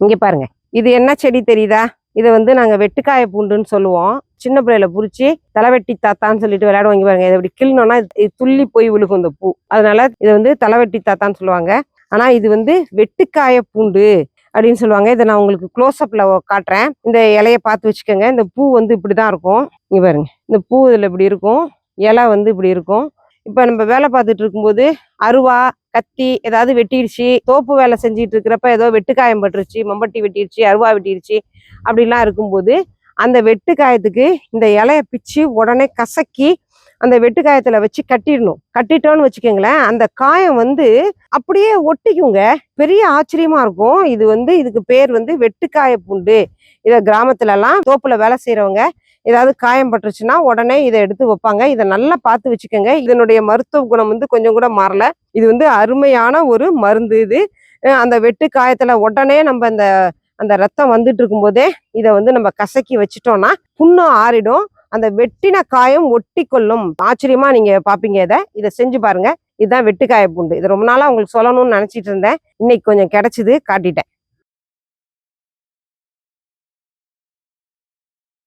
இங்க பாருங்க, இது என்ன செடி தெரியுதா? இதை வந்து நாங்க வெட்டுக்காய பூண்டுன்னு சொல்லுவோம். சின்ன பிள்ளையில புடிச்சு தலைவெட்டி தாத்தான்னு சொல்லிட்டு விளையாடுவோம். இங்க பாருங்க, இதை இப்படி கிள்ளணும்னா இது துள்ளி போய் விழுகும் இந்த பூ. அதனால இதை வந்து தலைவெட்டி தாத்தான்னு சொல்லுவாங்க. ஆனா இது வந்து வெட்டுக்காய பூண்டு அப்படின்னு சொல்லுவாங்க. இதை நான் உங்களுக்கு க்ளோஸ்அப்ல காட்டுறேன். இந்த இலைய பார்த்து வச்சுக்கோங்க. இந்த பூ வந்து இப்படிதான் இருக்கும். இங்க பாருங்க, இந்த பூ இதுல இப்படி இருக்கும், இலை வந்து இப்படி இருக்கும். இப்ப நம்ம வேலை பார்த்துட்டு இருக்கும்போது அருவா கத்தி ஏதாவது வெட்டிடுச்சு, தோப்பு வேலை செஞ்சுட்டு இருக்கிறப்ப ஏதோ வெட்டுக்காயம் பட்டுருச்சு, மம்பட்டி வெட்டிடுச்சு, அருவா வெட்டிடுச்சு அப்படிலாம் இருக்கும்போது அந்த வெட்டுக்காயத்துக்கு இந்த இலைய பிச்சு உடனே கசக்கி அந்த வெட்டுக்காயத்துல வச்சு கட்டிடணும். கட்டிட்டோன்னு வச்சுக்கோங்களேன், அந்த காயம் வந்து அப்படியே ஒட்டிக்குங்க. பெரிய ஆச்சரியமா இருக்கும். இது வந்து இதுக்கு பேர் வந்து வெட்டுக்காய பூண்டு. இதை கிராமத்துல எல்லாம் தோப்புல வேலை செய்யறவங்க ஏதாவது காயம் பட்டுருச்சுன்னா உடனே இதை எடுத்து வைப்பாங்க. இதை நல்லா பார்த்து வச்சுக்கோங்க. இதனுடைய மருத்துவ குணம் வந்து கொஞ்சம் கூட மாறல. இது வந்து அருமையான ஒரு மருந்து. இது அந்த வெட்டு காயத்துல உடனே நம்ம அந்த ரத்தம் வந்துட்டு இருக்கும் போதே இதை வந்து நம்ம கசக்கி வச்சுட்டோம்னா புண்ணும் ஆறிடும். அந்த வெட்டின காயம் ஒட்டி கொள்ளும். ஆச்சரியமா நீங்க பாப்பீங்க. இதை செஞ்சு பாருங்க. இதுதான் வெட்டுக்காய பூண்டு. இது ரொம்ப நாளா உங்களுக்கு சொல்லணும்னு நினைச்சிட்டு இருந்தேன். இன்னைக்கு கொஞ்சம் கிடைச்சிது, காட்டிட்டேன்.